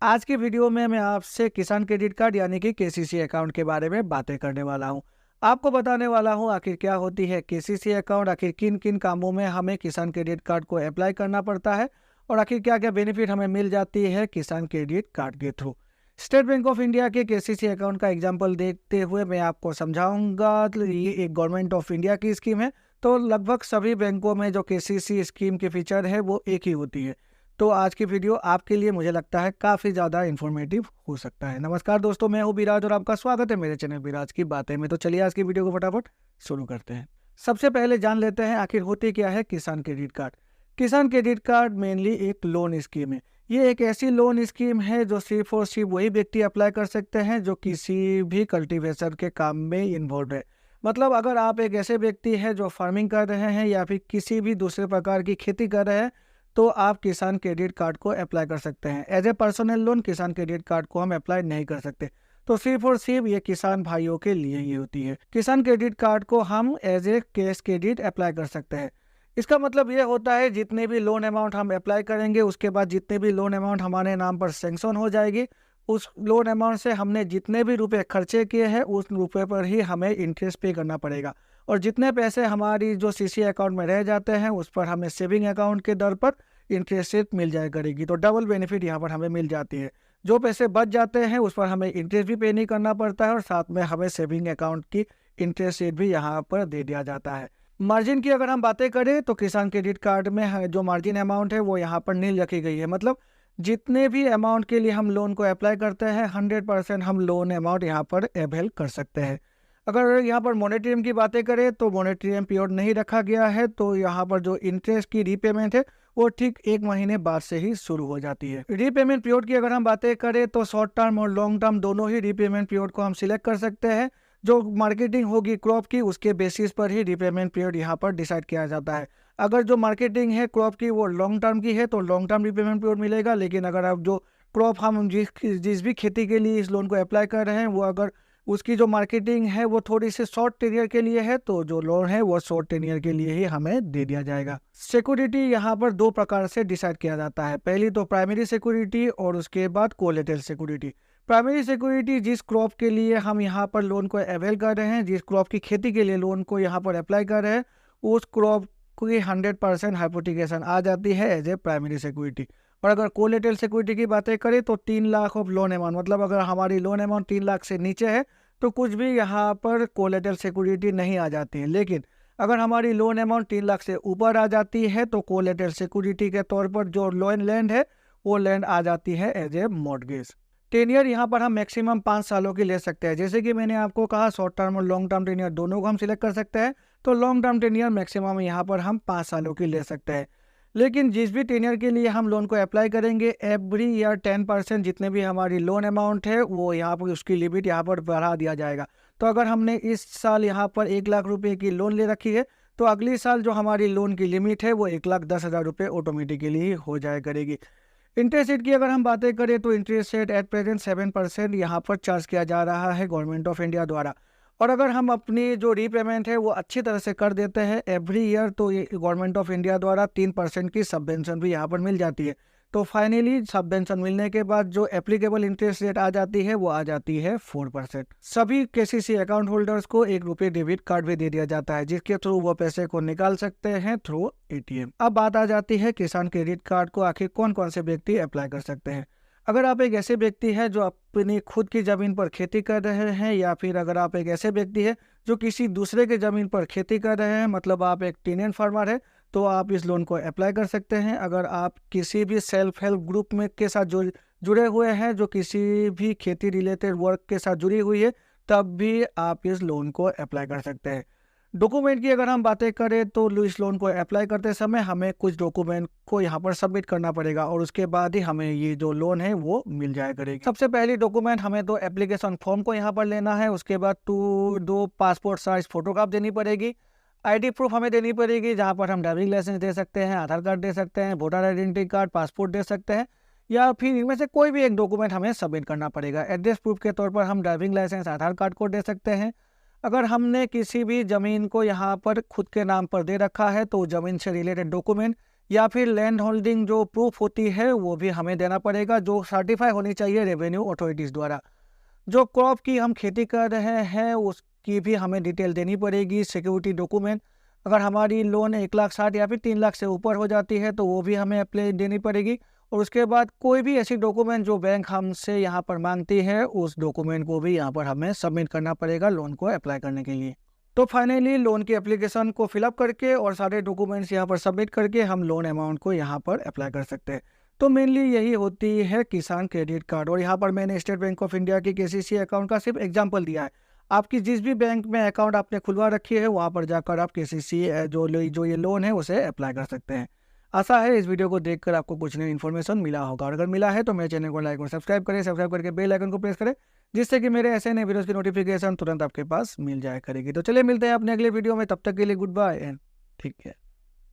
आज की वीडियो में मैं आपसे किसान क्रेडिट कार्ड यानी कि केसीसी अकाउंट के बारे में बातें करने वाला हूं। आपको बताने वाला हूं आखिर क्या होती है केसीसी अकाउंट, आखिर किन किन कामों में हमें किसान क्रेडिट कार्ड को अप्लाई करना पड़ता है और आखिर क्या क्या बेनिफिट हमें मिल जाती है किसान क्रेडिट कार्ड के through. State bank of India के केसीसी अकाउंट का एग्जाम्पल देखते हुए मैं आपको समझाऊंगा। तो ये एक गवर्नमेंट ऑफ इंडिया की स्कीम है, तो लगभग सभी बैंकों में जो केसीसी स्कीम के फीचर है वो एक ही होती है। तो आज की वीडियो आपके लिए मुझे लगता है काफ़ी ज़्यादा इन्फॉर्मेटिव हो सकता है। नमस्कार दोस्तों, मैं हूँ विराज और आपका स्वागत है मेरे चैनल विराज की बातें में। तो चलिए आज की वीडियो को फटाफट शुरू करते हैं। सबसे पहले जान लेते हैं आखिर होती क्या है किसान क्रेडिट कार्ड। किसान क्रेडिट कार्ड मेनली एक लोन स्कीम है। ये एक ऐसी लोन स्कीम है जो सिर्फ और सिर्फ वही व्यक्ति अप्लाई कर सकते हैं जो किसी भी कल्टीवेशन के काम में इन्वॉल्व है। मतलब अगर आप एक ऐसे व्यक्ति हैं जो फार्मिंग कर रहे हैं या फिर किसी भी दूसरे प्रकार की खेती कर रहे हैं, तो आप किसान क्रेडिट कार्ड को अप्लाई कर सकते हैं। एज ए पर्सनल लोन किसान क्रेडिट कार्ड को हम अप्लाई नहीं कर सकते, तो सिर्फ और सिर्फ ये किसान भाइयों के लिए ही होती है। किसान क्रेडिट कार्ड को हम as a cash credit apply कर सकते हैं। इसका मतलब ये होता है जितने भी लोन अमाउंट हम अप्लाई करेंगे उसके बाद जितने भी लोन अमाउंट हमारे नाम पर सेंक्शन हो जाएगी, उस लोन अमाउंट से हमने जितने भी रुपए खर्चे किए हैं उस रुपए पर ही हमें इंटरेस्ट पे करना पड़ेगा। और जितने पैसे हमारी जो सीसी अकाउंट में रह जाते हैं उस पर हमें सेविंग अकाउंट के दर पर इंटरेस्ट रेट मिल जाया करेगी। तो डबल बेनिफिट यहाँ पर हमें मिल जाती है। जो पैसे बच जाते हैं उस पर हमें इंटरेस्ट भी पे नहीं करना पड़ता है और साथ में हमें सेविंग अकाउंट की इंटरेस्ट रेट भी यहाँ पर दे दिया जाता है। मार्जिन की अगर हम बातें करें तो किसान क्रेडिट कार्ड में जो मार्जिन अमाउंट है वो यहाँ पर नील रखी गई है। मतलब जितने भी अमाउंट के लिए हम लोन को अप्लाई करते हैं 100% हम लोन अमाउंट यहाँ पर अवेल कर सकते हैं। अगर यहाँ पर मॉनेटरियम की बातें करें तो मॉनेटरियम पीरियड नहीं रखा गया है, तो यहाँ पर जो इंटरेस्ट की रीपेमेंट है वो ठीक 1 महीने बाद से ही शुरू हो जाती है। रीपेमेंट पीरियड की अगर हम बातें करें तो शॉर्ट टर्म और लॉन्ग टर्म दोनों ही रीपेमेंट पीरियड को हम सिलेक्ट कर सकते हैं। जो मार्केटिंग होगी क्रॉप की उसके बेसिस पर ही रीपेमेंट पीरियड यहाँ पर डिसाइड किया जाता है। अगर जो मार्केटिंग है क्रॉप की वो लॉन्ग टर्म की है तो लॉन्ग टर्म रीपेमेंट पीरियड मिलेगा। लेकिन अगर आप जो क्रॉप हम जिस भी खेती के लिए इस लोन को अप्लाई कर रहे हैं वो अगर उसकी जो मार्केटिंग है वो थोड़ी सी शॉर्ट टेनियर के लिए है तो जो लोन है वो शॉर्ट टेनियर के लिए ही हमें दे दिया जाएगा। सिक्योरिटी यहाँ पर दो प्रकार से डिसाइड किया जाता है। पहली तो प्राइमरी सिक्योरिटी और उसके बाद कोलेटरल सिक्योरिटी। प्राइमरी सिक्योरिटी जिस क्रॉप के लिए हम यहाँ पर लोन को अवेल कर रहे हैं, जिस क्रॉप की खेती के लिए लोन को यहाँ पर अप्लाई कर रहे हैं, उस क्रॉप की 100% हाइपोथिकेशन आ जाती है एज ए प्राइमरी सिक्योरिटी। और अगर कोलेटरल सिक्योरिटी की बातें करें तो 3 लाख ऑफ लोन अमाउंट, मतलब अगर हमारी लोन अमाउंट 3 लाख से नीचे है तो कुछ भी यहाँ पर कोलेटरल सिक्योरिटी नहीं आ जाती है। लेकिन अगर हमारी लोन अमाउंट 3 लाख से ऊपर आ जाती है तो कोलेटरल सिक्योरिटी के तौर पर जो लोन लैंड है वो लैंड आ जाती है एज ए मॉर्गेज। टेनियर यहाँ पर हम मैक्सिमम 5 सालों की ले सकते हैं। जैसे कि मैंने आपको कहा शॉर्ट टर्म और लॉन्ग टर्म टेनियर दोनों को हम सिलेक्ट कर सकते हैं, तो लॉन्ग टर्म टेनियर मैक्सिमम यहाँ पर हम 5 सालों की ले सकते हैं। लेकिन जिस भी टेनियर के लिए हम लोन को अप्लाई करेंगे एवरी ईयर 10% जितने भी हमारी लोन अमाउंट है वो यहाँ पर उसकी लिमिट यहाँ पर बढ़ा दिया जाएगा। तो अगर हमने इस साल यहाँ पर 1 लाख रुपए की लोन ले रखी है तो अगली साल जो हमारी लोन की लिमिट है वो 1,10,000 रुपये ऑटोमेटिकली हो जाया करेगी। इंटरेस्ट रेट की अगर हम बातें करें तो इंटरेस्ट रेट एट प्रेजेंट 7% यहाँ पर चार्ज किया जा रहा है गवर्नमेंट ऑफ इंडिया द्वारा। और अगर हम अपनी जो रीपेमेंट है वो अच्छी तरह से कर देते हैं एवरी ईयर तो ये गवर्नमेंट ऑफ इंडिया द्वारा 3% की सबवेंशन भी यहाँ पर मिल जाती है। तो फाइनली सबवेंशन मिलने के बाद जो एप्लीकेबल इंटरेस्ट रेट आ जाती है वो आ जाती है 4%। सभी केसीसी अकाउंट होल्डर्स को 1 रुपये डेबिट कार्ड भी दे दिया जाता है जिसके थ्रू वो पैसे को निकाल सकते हैं थ्रू एटीएम। अब बात आ जाती है किसान क्रेडिट कार्ड को आखिर कौन कौन से व्यक्ति अप्लाई कर सकते हैं। अगर आप एक ऐसे व्यक्ति हैं जो अपनी खुद की ज़मीन पर खेती कर रहे हैं या फिर अगर आप एक ऐसे व्यक्ति हैं जो किसी दूसरे के ज़मीन पर खेती कर रहे हैं, मतलब आप एक टेनेंट फार्मर है, तो आप इस लोन को अप्लाई कर सकते हैं। अगर आप किसी भी सेल्फ हेल्प ग्रुप में के साथ जुड़े हुए हैं जो किसी भी खेती रिलेटेड वर्क के साथ जुड़ी हुई है तब भी आप इस लोन को अप्लाई कर सकते हैं। डॉक्यूमेंट की अगर हम बातें करें तो इस लोन को अप्लाई करते समय हमें कुछ डॉक्यूमेंट को यहाँ पर सबमिट करना पड़ेगा और उसके बाद ही हमें ये जो लोन है वो मिल जाया करेगी। सबसे पहली डॉक्यूमेंट हमें तो एप्लीकेशन फॉर्म को यहाँ पर लेना है। उसके बाद 2 पासपोर्ट साइज फोटोग्राफ देनी पड़ेगी। आईडी प्रूफ हमें देनी पड़ेगी जहाँ पर हम ड्राइविंग लाइसेंस दे सकते हैं, आधार कार्ड दे सकते हैं, वोटर आइडेंटिटी कार्ड, पासपोर्ट दे सकते हैं या फिर इनमें से कोई भी एक डॉक्यूमेंट हमें सबमिट करना पड़ेगा। एड्रेस प्रूफ के तौर पर हम ड्राइविंग लाइसेंस, आधार कार्ड को दे सकते हैं। अगर हमने किसी भी ज़मीन को यहाँ पर खुद के नाम पर दे रखा है तो ज़मीन से रिलेटेड डॉक्यूमेंट या फिर लैंड होल्डिंग जो प्रूफ होती है वो भी हमें देना पड़ेगा, जो सर्टिफाई होनी चाहिए रेवेन्यू अथॉरिटीज़ द्वारा। जो क्रॉप की हम खेती कर रहे हैं उसकी भी हमें डिटेल देनी पड़ेगी, सिक्योरिटी डॉक्यूमेंट। अगर हमारी लोन 1,60,000 या फिर 3 लाख से ऊपर हो जाती है तो वो भी हमें अप्लाई देनी पड़ेगी। और उसके बाद कोई भी ऐसी डॉक्यूमेंट जो बैंक हमसे यहाँ पर मांगती है उस डॉक्यूमेंट को भी यहाँ पर हमें सबमिट करना पड़ेगा लोन को अप्लाई करने के लिए। तो फाइनली लोन की एप्लीकेशन को फिलअप करके और सारे डॉक्यूमेंट्स यहाँ पर सबमिट करके हम लोन अमाउंट को यहाँ पर अप्लाई कर सकते हैं। तो मेनली यही होती है किसान क्रेडिट कार्ड। और यहाँ पर मैंने स्टेट बैंक ऑफ इंडिया की केसीसी अकाउंट का सिर्फ एग्जांपल दिया है। आपकी जिस भी बैंक में अकाउंट आपने खुलवा रखी है वहाँ पर जाकर आप केसीसी जो ये लोन है उसे अप्लाई कर सकते हैं। आशा है इस वीडियो को देखकर आपको कुछ नई इन्फॉर्मेशन मिला होगा, और अगर मिला है तो मेरे चैनल को लाइक और सब्सक्राइब करें, सब्सक्राइब करके बेल आइकन को प्रेस करें, जिससे कि मेरे ऐसे नए वीडियोस की नोटिफिकेशन तुरंत आपके पास मिल जाया करेगी। तो चलिए मिलते हैं अपने अगले वीडियो में, तब तक के लिए गुड बाय एंड ठीक है।